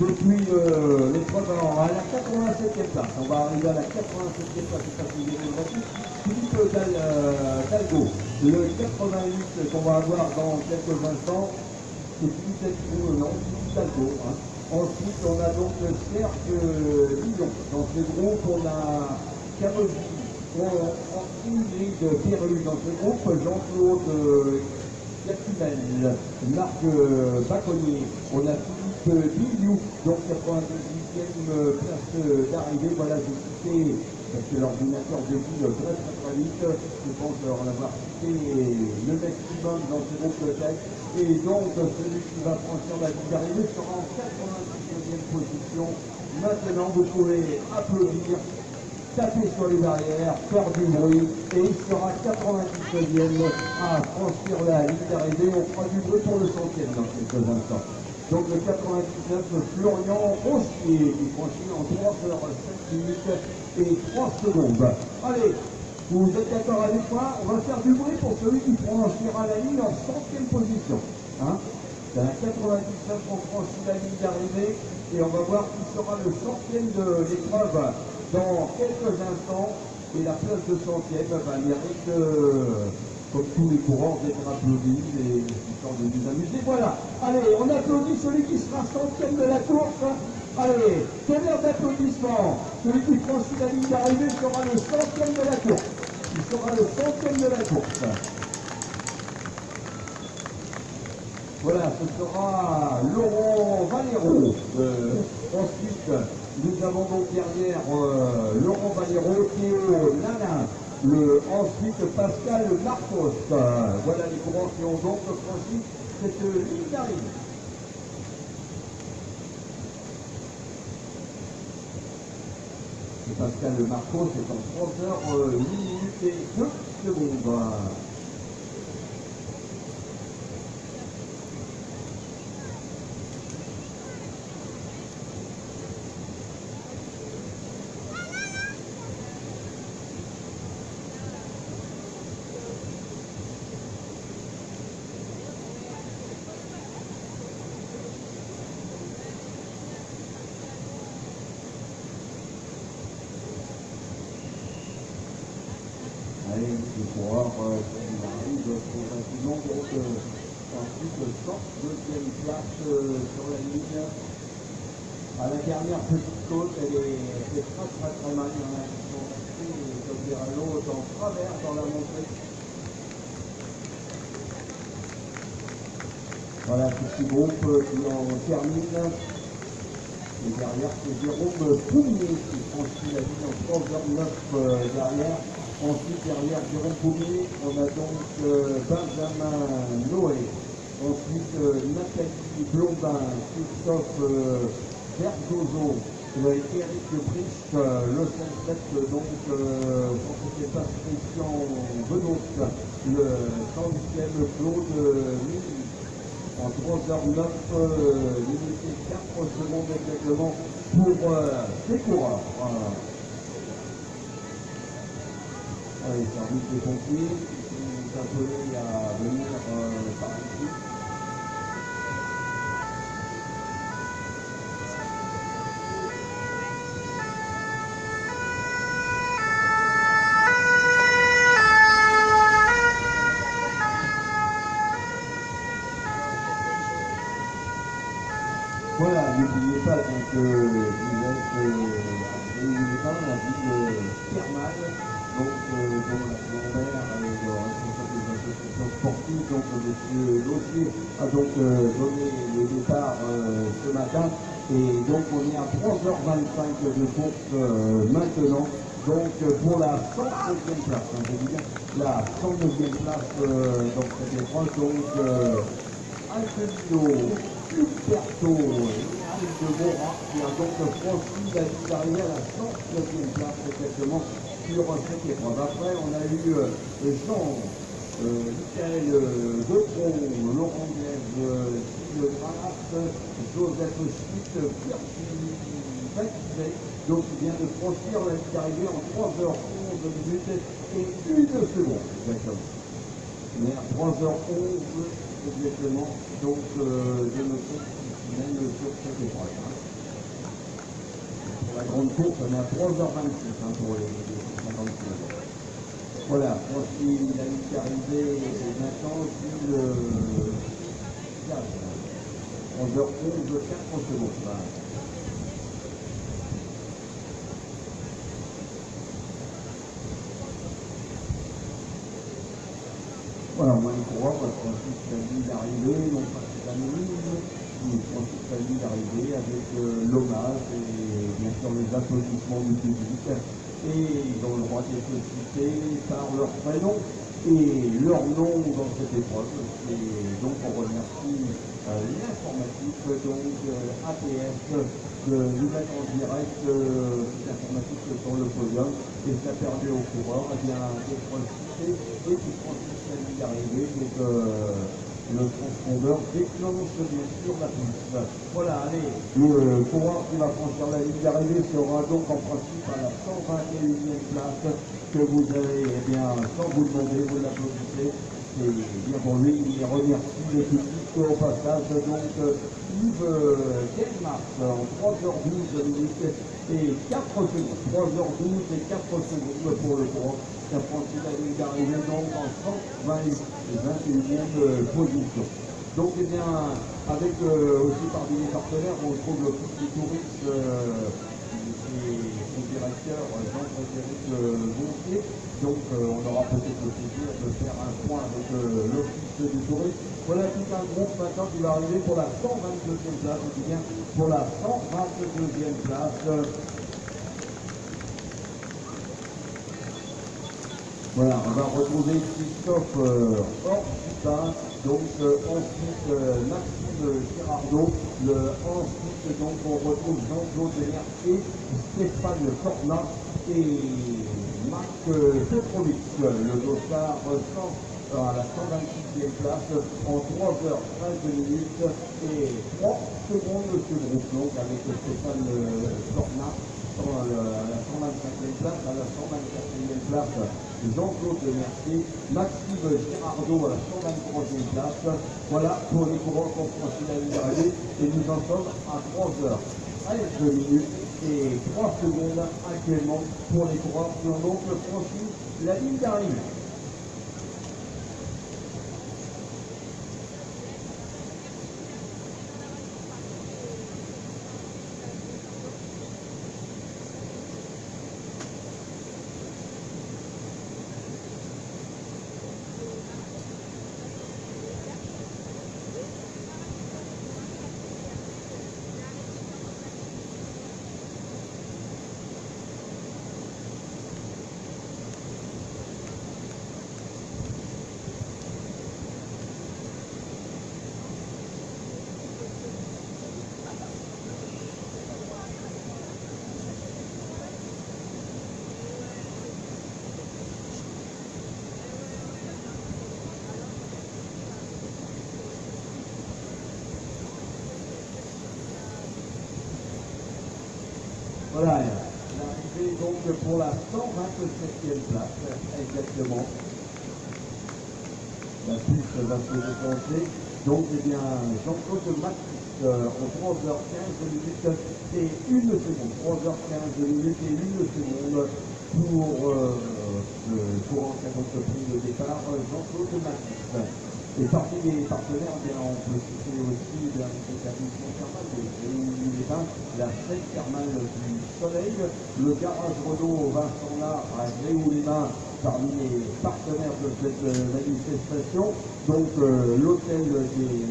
depuis les 3 ans, à la 87e place. On va arriver à la 87e place, c'est ça que vous avez reçu. Philippe Dalgo, le 88 qu'on va avoir dans quelques instants, c'est Philippe Dalgo, hein. Ensuite, on a donc Serge Lyon. Dans ce groupe, on a Caroline, Ingrid Perru. Dans ce groupe, Jean-Claude Yacumel, Marc Baconnier. On a Philippe Billiou, donc 98e place d'arrivée. Voilà, j'ai cité, parce que l'ordinateur défile très vite. Je pense en avoir cité le maximum dans ce groupe de tête. Et donc, celui qui va franchir la ligne d'arrivée sera en 99e position. Maintenant, vous pouvez applaudir, taper sur les barrières, faire du bruit, et il sera 99e à franchir la ligne d'arrivée. On fera du bruit pour le 100e dans quelques instants. Donc le 99, Florian Rossier, qui franchit en 3h7 minutes et 3 secondes. Allez, vous êtes d'accord avec moi? On va faire du bruit pour celui qui franchira la ligne en 100e position. Hein, c'est un 99 qu'on franchit la ligne d'arrivée, et on va voir qui sera le 100e de l'épreuve dans quelques instants. Et la place de 100e mérite, comme tous les coureurs, d'être applaudis et histoire de nous amuser. Voilà, allez, on applaudit celui qui sera 100e de la course. Allez, tonnerre d'applaudissements. Celui qui franchit la ligne d'arrivée sera le 100e de la course. Il sera le 100e de la course. Voilà, ce sera Laurent Valero. Ensuite, nous avons donc derrière Laurent Valero, Théo Lana, ensuite Pascal Marcos. Voilà les coureurs qui ont donc franchi cette ligne d'arrivée. Et Pascal Marcos est en 3h 1 minute et 2 secondes. Allez, les coureurs arrivent progressivement, donc ensuite sortent deuxième place sur la ligne. À la dernière petite côte, elle est très mal. Il y en a qui sont restés, comme dire à l'autre, en travers dans la montée. Voilà, petit groupe qui en termine. Et derrière, c'est Jérôme Poumier qui franchit la ligne en 3h09 derrière. Ensuite, derrière Jérôme Poumier, on a donc Benjamin Noé. Ensuite, Nathalie Blondin, Christophe Bergozo, Eric Briche, le 57, donc quand c'était pas Christian Benoît, le 108e Claude Mille. En 3h09, minute et 4 secondes exactement pour ces coureurs. Voilà. Allez, service des pompiers, qui sont appelés à venir par ici. Voilà, n'oubliez pas donc vous êtes dans la ville thermale, donc dont la grand-mère est le responsable des associations sportives, donc M. Lossier a donc donné le départ ce matin, et donc on est à 3h25 de course maintenant, donc pour la 109e place, hein, je veux dire, la 109e place dans cette épreuve, donc Antonio Huberto de Mora, qui a donc franchi la ligne d'arrivée à la 109e place exactement sur cette épreuve. Après, on a eu Jean, Michael Depron, Laurent Glaise, Gilles Grasse, Joseph Schmitt, Virginie Baptiste, donc il vient de franchir la ligne d'arrivée en 3h11 minutes et 1 seconde exactement. Mais à 3h11 exactement, donc de notre même sur cette épreuve. Hein. Pour la grande course, on est à 3h26 hein, pour les 50 km. Voilà, voici la ligne d'arrivée et maintenant Gilles Gage. 3h11, 4 secondes. Voilà, on va les coureurs, on va franchir la ligne d'arrivée, donc passer la ligne, on franchit la ligne d'arrivée avec l'hommage et bien sûr les applaudissements du public. Et ils ont le droit d'être cités par leur prénom et leur nom dans cette épreuve. Et donc on remercie l'informatique, donc APS, de nous mettre en direct l'informatique sur le podium et ça permet aux coureurs d'être cités et qui franchissent la ligne d'arrivée. Donc le transpondeur déclenche bien sûr la piste. Voilà, allez, le coureur qui va franchir la ligne d'arrivée sera donc en principe à la 121e place que vous avez, eh bien, sans vous demander, vous l'applaudissez. Et bien pour lui, il remercie le public au passage, donc Yves Denmark en 3h12 minutes et 4 secondes. 3h12 et 4 secondes pour le coureur qui a franchi la ligne d'arrivée donc en 121e position. Donc eh bien, avec aussi parmi les partenaires, on trouve le Club des touristes et son directeur Jean-Frédéric Gontier. Donc on aura peut-être le plaisir de faire un point avec l'Office du tourisme. Voilà tout un groupe maintenant qui va arriver pour la 122e place, je dis bien pour la 122e place. Voilà, on va retrouver Christophe Orpita, donc ensuite Maxime Girardot, ensuite donc on retrouve Jean-Claude Mercier, Stéphane Corna et Marc Petrovic, le dossard à la 126e place en 3h13 minutes et 3 secondes de ce groupe, donc avec Stéphane Corna à la 125e place, à la 124e place Jean-Claude Mercier, Maxime Girardot à la 123e place. Voilà pour les coureurs qui ont franchi la ligne d'arrivée et nous en sommes à 3h13 minutes et 3 secondes actuellement pour les coureurs qui ont donc franchi la ligne d'arrivée. Voilà, l'arrivée donc pour la 127e place, exactement. La piste va se déclencher. Donc, eh bien, Jean-Claude Mathis en 3h15 minutes et 1 seconde. 3h15 minutes et 1 seconde pour le courant qui a donc pris le départ, Jean-Claude Mathis. Et parmi les partenaires, eh bien, on peut citer aussi l'établissement thermal de la chaîne thermale du Soleil, le garage Renault Vincent Lard à Gréoux-les-Bains, parmi les partenaires de cette manifestation. Donc l'hôtel des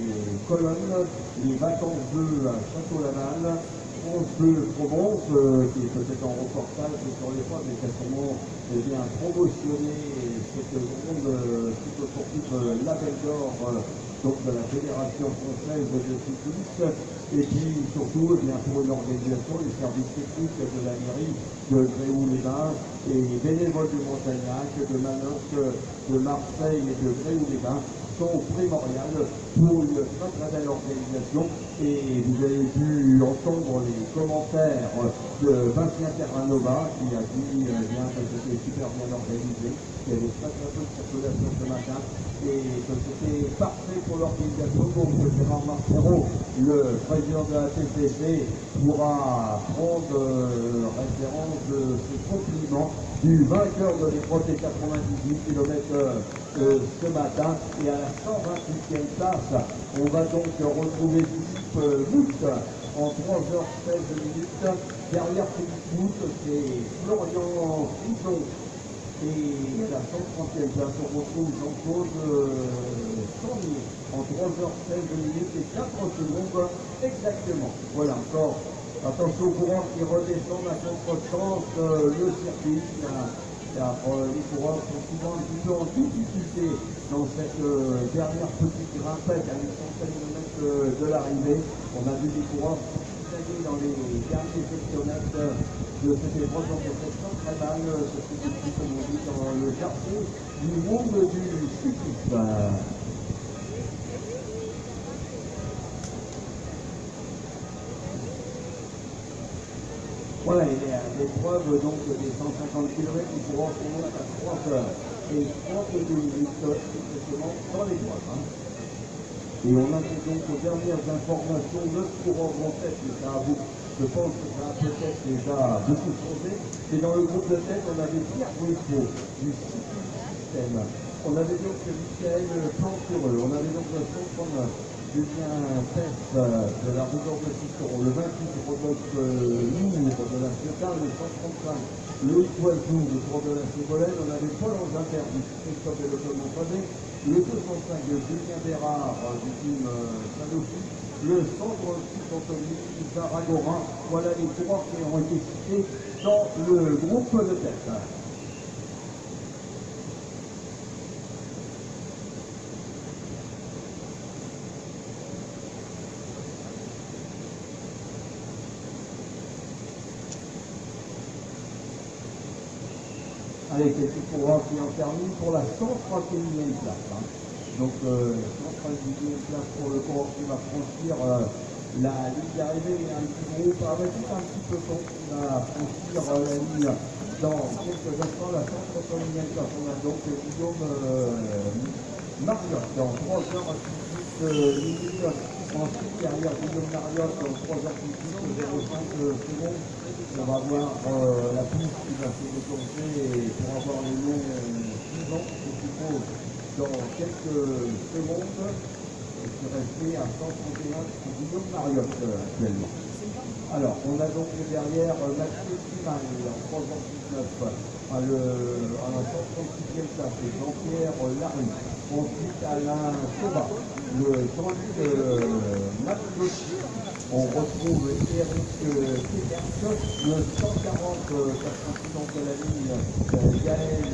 Colonnes, les vacances bleues à Château-Laval, France Bleu Provence, qui est peut-être en reportage sur les fois, mais qui a sûrement bien promotionné cette grande sportive label d'or donc de la Fédération française de cyclisme, et puis surtout eh bien, pour une organisation, les services techniques de la mairie de Gréoux-les-Bains et bénévoles de Montagnac, de Manosque, de Marseille et de Gréoux-les-Bains sont primordiales pour une très très belle organisation. Et vous avez pu entendre les commentaires de Bastien Terranova qui a dit bien que c'était super bien organisé, qu'il y avait très très peu de circulation ce matin et que c'était parfait pour l'organisation. Donc Gérard Marcero, le président de la TCC, pourra prendre référence de ses compliments du vainqueur de l'épreuve des 98 km ce matin. Et à la 128e place, on va donc retrouver Philippe Mout en 3h16 minutes. Derrière Philippe Mout, c'est Florian Frison. Et à la 130e place, on retrouve Jean-Claude Cormier en 3h16 minutes et 4 secondes exactement. Voilà encore. Attention aux coureurs qui redescendent à contre-sens le circuit. Car les coureurs sont souvent un petit peu en difficulté dans cette dernière petite grimpette à une centaine de mètres de l'arrivée. On a vu des coureurs dans les derniers sectionnats de cette épreuve, donc c'est très mal, ce qui est comme on dit dans le quartier du monde du cyclisme. Voilà, il y a l'épreuve donc des 150 km qui pourront remonter à 3 heures et 32 minutes exactement dans l'épreuve. Et on a donc aux dernières informations, 9 coureurs en tête, mais ça a, je pense que ça a peut-être déjà beaucoup changé. Et dans le groupe de tête, on avait Pierre Ruisseau du Système. On avait donc Michael Plantureux, on avait donc le 139. Julien Pest de la Rodolphe de Sisteron, le 28 Rodolphe Lourd de la Ciotat, le 135 Loïc Oiseau de Tour de la Ségolène, on avait Paul Anginter du Christophe et le Clement Pavé, le 205 Julien Bérard du team Sanofi, le 136 Anthony Zaragorin, voilà les coureurs qui ont été cités dans le groupe de tête. Allez, quelques coureurs qui ont terminé pour la 131e place. Donc, 131e place pour le coureur qui va franchir la ligne d'arrivée. Il y a un petit groupe avec un petit peu de temps qui va franchir la ligne dans quelques instants. La 131e place, on a donc Guillaume Mariotte dans 3h18 minutes. Ensuite, derrière Guillaume Mariotte dans 3h18 05 secondes. On va voir la piste qui va se déclencher pour avoir les noms suivants, je suppose, dans quelques secondes. Et qui restait à 131 pour Guillaume Mariotte actuellement. Alors, on a donc derrière Mathieu Simal en 3h19 à la 136e place, et Jean-Pierre Larue. Ensuite, Alain Soba, le 30 Mathieu. On retrouve Eric Péterson, le 140 450 de la ligne, Gaël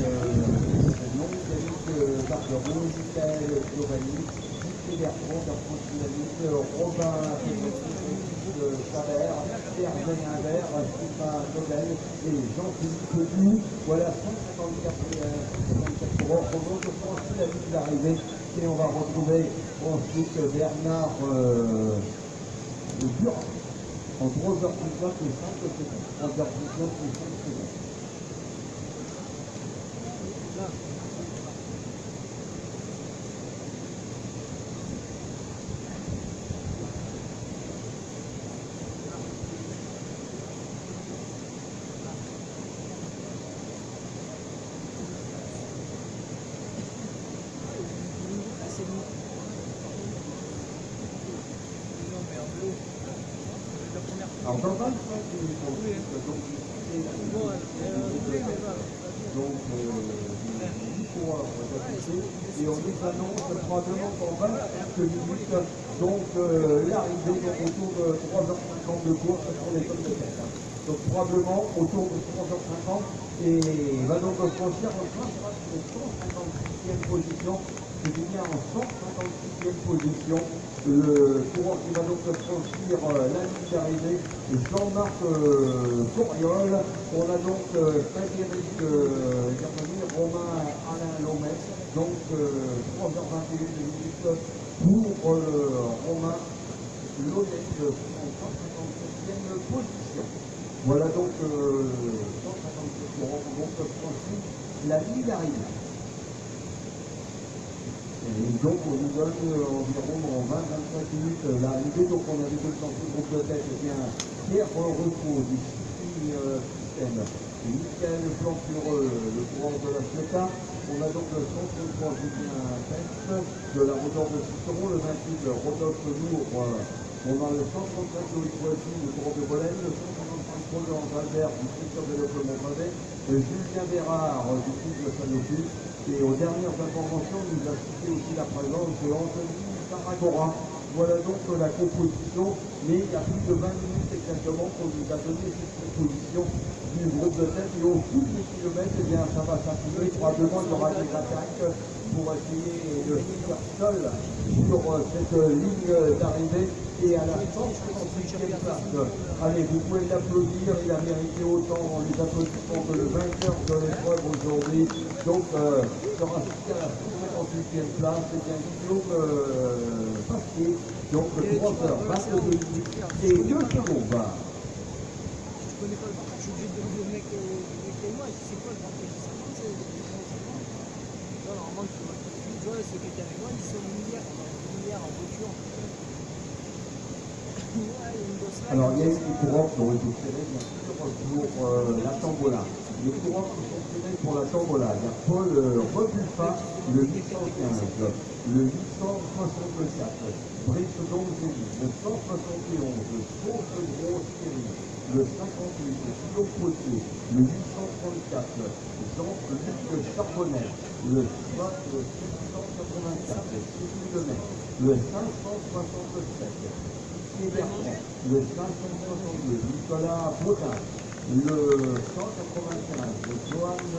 Yannick Barberon, Michael Giovanni, Didier Bertrand, d'Argentine la ligne, Robin Chabert, Pierre Beninvert, Stéphane Nobel et Jean-Philippe Doux. Voilà 154 coureurs. On va franchir la ligne d'arrivée et on va retrouver ensuite Bernard Durand en 3h19 et 5 secondes. 3h19 et 5 secondes. Alors, dans 25 minutes, donc, 10 coureurs et on les annonce probablement dans 25 minutes, donc l'arrivée autour de 3h50 de course sur les zones de tête. Donc probablement autour de 3h50 et va donc franchir en 156e position. Je dis bien en 156e position. Le coureur qui va donc franchir la ligne d'arrivée, Jean-Marc Coriol. On a donc Frédéric Germany, Romain Alain Lomès. Donc 3h21 minutes pour Romain Lomès en 157e position. Voilà donc 157 coureurs vont franchir la ligne d'arrivée. Et donc on nous donne environ en 20-25 minutes l'arrivée. Donc on avait deux dans ce groupe de tête, et bien Pierre Repos du Système et Michael Plantureux, le coureur de la Ciotat. On a donc le 133 Julien Pest de la Rodolphe de Sisteron, le 28 Rodolphe Lourd Bon, dans le 135 Loïc Boissy, le Courant de Bolène, le 155 Paul Albert du secteur de l'Open-Montravet, Julien Bérard du groupe de Sanofi. Et aux dernières informations, nous a cité aussi la présence de Anthony Tarragora. Voilà donc la composition, mais il y a plus de 20 minutes exactement qu'on nous a donné cette composition du groupe de tête. Et au fil des kilomètres, eh bien, ça va s'appuyer. Probablement, il y aura des attaques pour essayer de finir seul sur cette ligne d'arrivée. Et à la 158e place, allez, vous pouvez l'applaudir, il a mérité autant les applaudissements que le vainqueur de l'épreuve aujourd'hui. Donc, sera cité à la 158e place, c'est bien Guillaume Pasquier. Donc, 3h22 minutes et 2 secondes. Je connais pas le parcours, je suis obligé de demander au mec et moi, c'est quoi le parcours? C'est 50, normalement, tu vois, ceux qui étaient avec moi, ils sont hier en voiture. Alors, il y a eu des coureurs qui ont été tirés, bien sûr, pour la Tombola. Les coureurs qui sont tirés pour la Tombola, il y a Paul Repulfa, le 815, le 864, Brice Donzeli, le 171, Sauce Grosse Thierry, le 58, Guillaume Potier, le 834, Jean-Luc Charbonnet, le 784, Sylvie Lemay, le 567, Bertrand, le 562, Nicolas Baudin, le 195, Joanne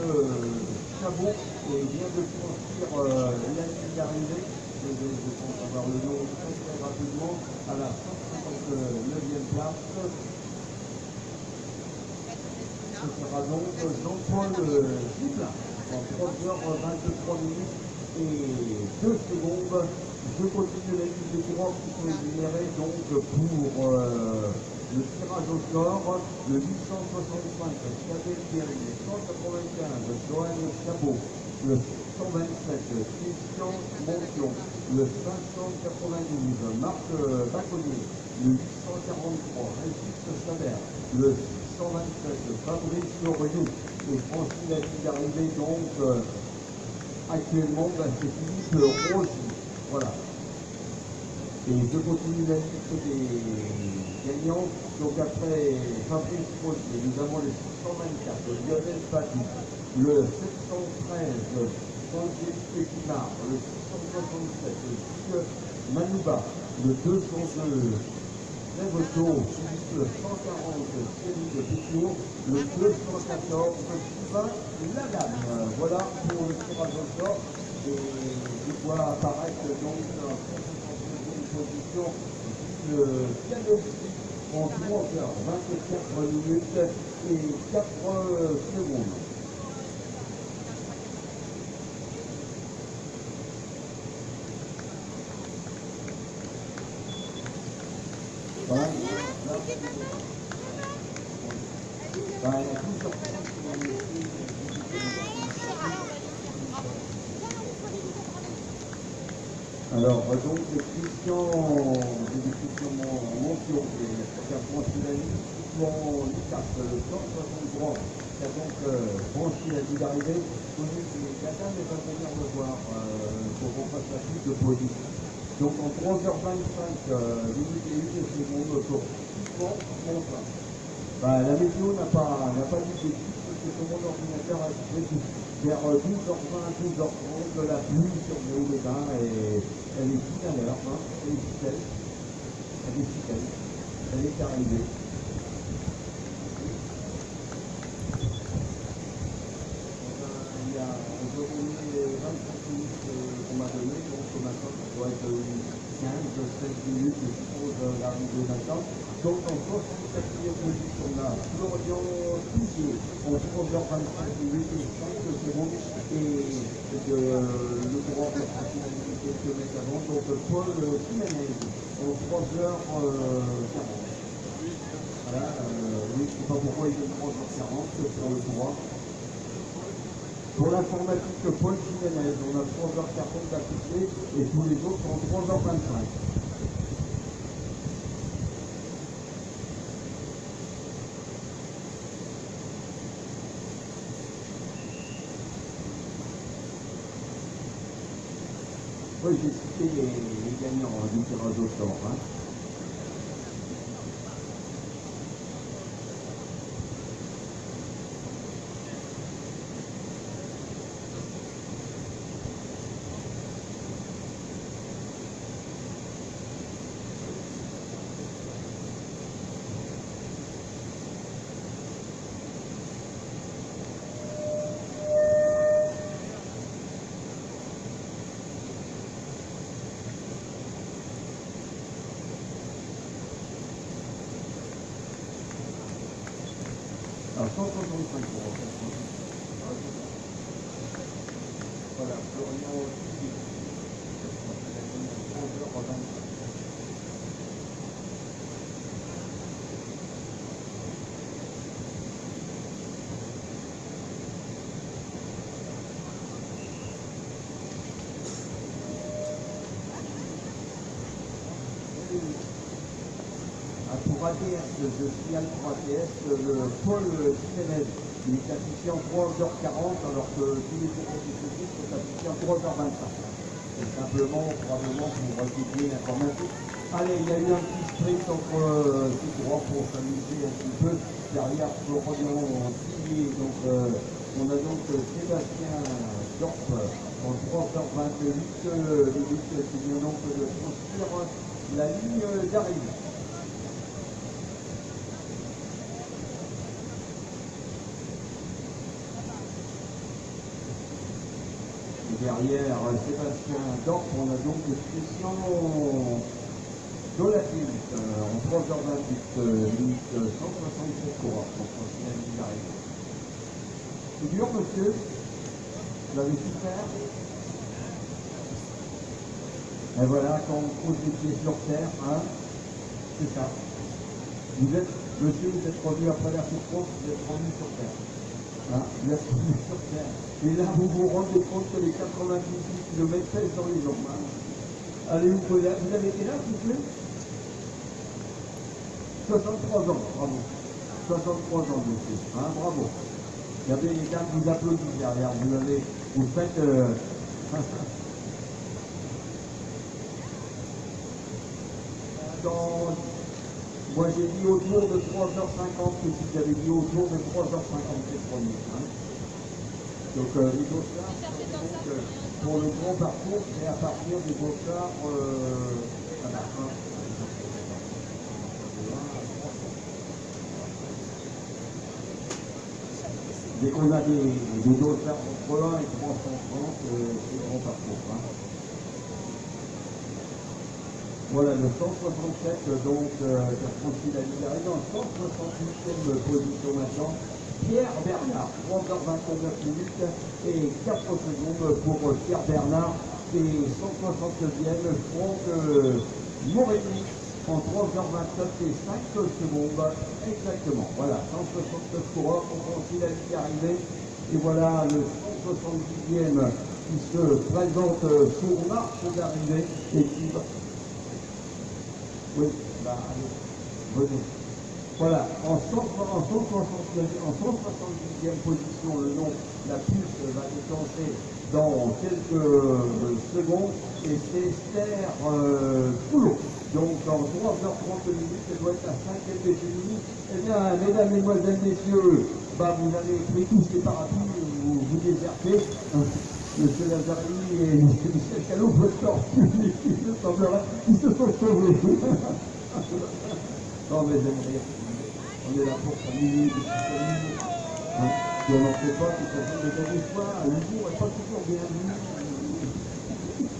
Chabot, et vient de franchir la ligne d'arrivée, je pense avoir le nom très rapidement, à la 159e place. Ce sera donc Jean-Paul Gibla, en 3h23 minutes et 2 secondes. Je continue la liste des coureurs qui sont générés donc pour le tirage au sort. Le 865, Xavier Thierry, le 195, Joanne Chabot, le 127, Christian Montion, le 592, Marc Baconnier, le 843, Régis Chabert, le 627, Fabrice Loriot, et franchit la ligne d'arrivée donc actuellement, c'est Philippe Rossi. Voilà. Et je continue la liste des gagnants. Donc après Fabrice Rossi, nous avons le 624, Lionel Patti, le 713, Angélique Guimard, le 667, Gilles Manouba, le 202, Réveto, le 140, Céline de Pétion, le 214, Sylvain Lalanne. Voilà pour le tirage au sort. Et je vois apparaître donc en 152e position le diagnostic en 3h24 minutes et 4 secondes. Voilà. Alors, donc, Christian, j'ai des questions en mention, qui a franchi la ligne, pour Lucas, le 163, qui a donc franchi la ligne d'arrivée. Connu que la dame n'est pas venir le voir pour qu'on fasse la suite de position. Donc, en 3h25 minutes et 1 secondes pour Yvan Montin. La météo n'a pas dit des chiffres parce que sur mon ordinateur a dit vers 12h20, 12h30, la pluie sur Méo-les-Bains et elle est tout à l'heure, hein, elle est fidèle, elle est arrivée. Il y a aujourd'hui les 25 minutes qu'on m'a donné, donc maintenant ça doit être 15-16 minutes, je suppose, l'arrivée maintenant. Donc en 64e position, on a Florian Touzier en 3h25 minutes et 5 secondes et le courant de la quelques mètres avant, donc Paul Jiménez en 3h40. Voilà, oui, je ne sais pas pourquoi il est 3h40 sur le courant. Pour l'informatique, Paul Jiménez, on a 3h40 d'affiché et tous les autres sont 3h25. Oui, j'ai cité les gagnants du tirage au sort. Hein. Alors 165 coureurs. Voilà, Florian aussi. Pour ATS, je signale pour ATS, le Paul Sénède, il est affiché en 3h40 alors que tous les coureurs du cyclisme sont affichés en 3h25. Et simplement, probablement, pour rectifier l'information. Allez, il y a eu un petit sprint entre ces coureurs pour s'amuser un petit peu. Derrière Florian Tillier, donc on a donc Sébastien Dorp en 3h28 minutes qui vient donc de franchir la ligne d'arrivée. Derrière Sébastien Dorp, on a donc Christian Dolatis en 3h28 minutes 167 coureurs pour franchir la ligne d'arrivée. C'est dur, monsieur? Vous l'avez su faire? Et voilà, quand on pose les pieds sur terre, hein, c'est ça. Vous êtes, monsieur, vous êtes revenu après la souffrance, vous êtes revenu sur terre. Hein, vous êtes revenu sur terre. Et là, vous vous rendez compte que les 98 km pèsent dans les jambes. Hein. Allez, vous pouvez, vous avez été là, monsieur? 63 ans, bravo. 63 ans, monsieur. Hein, bravo. Il y avait les gars qui vous applaudissent derrière. Vous faites... Moi j'ai dit autour de 3h50, que si j'avais dit autour de 3h57 minutes. Hein. Donc les Beaux-Arts, pour le grand parcours, c'est à partir des Beaux-Arts à la fin. Dès qu'on a des Beaux-Arts entre 1 et 330, c'est le grand parcours. Hein. Voilà le 167 donc qui a franchi la ligne d'arrivée en 168e position maintenant. Pierre Bernard, 3h29 minutes et 4 secondes pour Pierre Bernard. Et 169e, Franck Morelli en 3h29 et 5 secondes exactement. Voilà, 169 coureurs ont franchi la ligne d'arrivée. Et voilà le 170e qui se présente sur marche d'arrivée et qui va... Oui, bah allez, venez. Voilà, en 170e position, le nom, la puce va déclencher dans quelques secondes et c'est Esther Poulot. Donc en 3h30 minutes, elle doit être à 5e Béchemini. Eh bien, mesdames, mesdemoiselles, messieurs, bah, vous avez pris tous les parapluies, vous désertez. Monsieur Lazarini et Michel Calot, votre corps public, il se semblerait, ils se sont sauvés. Non mais j'aimerais, on est là pour s'amuser, hein, si on n'en fait pas, c'est pour ça que des fois, l'humour n'est pas toujours bien vu.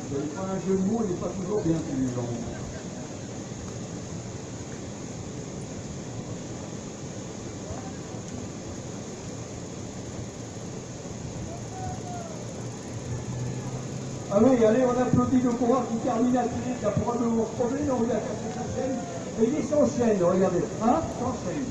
Vous n'avez pas un jeu de mots, il n'est pas toujours bien vu. Ah oui, allez, on applaudit le coureur qui termine à tirer, qui a probablement retrouvé, non, il a cassé sa chaîne, et il s'enchaîne, regardez, hein, s'enchaîne.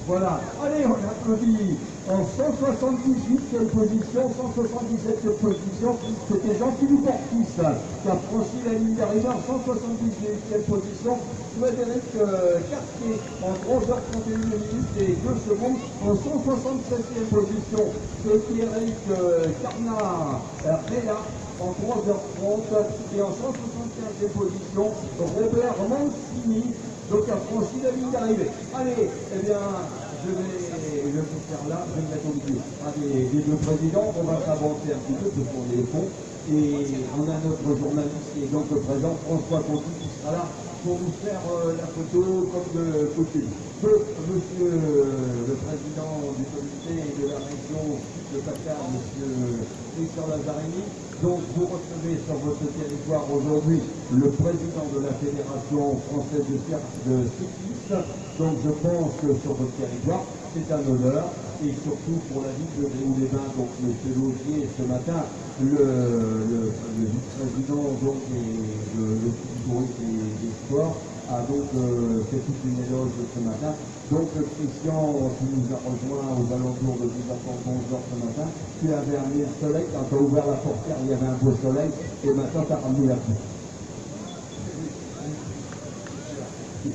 Voilà, allez, on applaudit en 178e position, 177e position, c'était Jean-Philippe Ortiz qui a franchi la ligne d'arrivée en 178e position, Frédéric Cartier en 3h31 minutes et 2 secondes, en 176e position, c'est Eric Carna-Rella en 3h30 et en 175e position, Robert Mancini, donc a franchi la ligne d'arrivée. Allez, eh bien, je vais faire là, je vais me mettre au milieu des deux présidents, on va s'avancer un petit peu parce qu'on est au fond, et on a notre journaliste qui est donc présent, François Conti, qui sera là pour nous faire la photo comme de coutume. Donc, monsieur le président du comité de la région de PACA, monsieur Christian Lazarini, donc vous recevez sur votre territoire aujourd'hui le président de la Fédération française de cyclisme, Donc je pense que sur votre territoire, c'est un honneur, et surtout pour la ville de Gréoux-les-Bains, donc M. Laugier, ce matin, le vice-président donc, le des sports, a donc fait toute une éloge ce matin. Donc Christian, qui nous a rejoint aux alentours de 10h30, 11h ce matin, tu avais amené le soleil, quand tu as ouvert la portière, il y avait un beau soleil, et maintenant tu as ramené la pluie.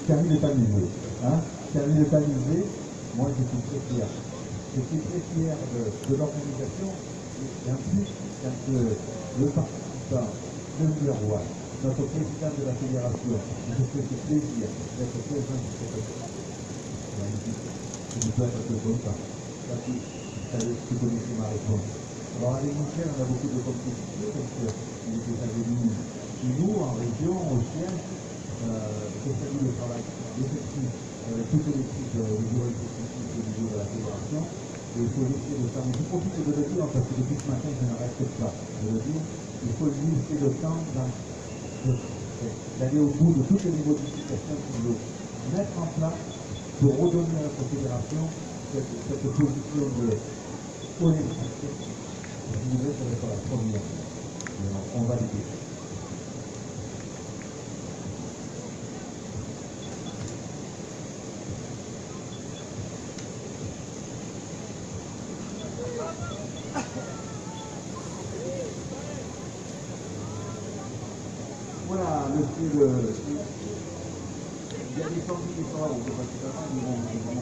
Camille est amusé. Hein? Camille est amusé. Moi, je suis très fier. Je suis très fier de l'organisation. Et en plus, quand le participant, le numéro 1, notre président de la fédération, je fais ce plaisir d'être présent de cette émission. Magnifique. Je ne peux être que content. Tu connaissais ma réponse. Alors, avec Michel, on a beaucoup de compétitions parce qu'il était venu chez nous, en région, au siège. Je salue le travail effectif avec toute l'équipe au niveau exécutif au niveau de la fédération. Et il faut laisser le temps. Je profite de le dire parce que depuis ce matin, je n'arrête pas de le dire. Il faut laisser le temps d'aller au bout de toutes les modifications qu'il veut mettre en place pour redonner à notre fédération cette position de honnêteté. Je vous laisse avec la première. On va l'aider. Voilà, monsieur le... Il y a des cendriers qui sont là, on peut pas tout à fait, ils vont monter.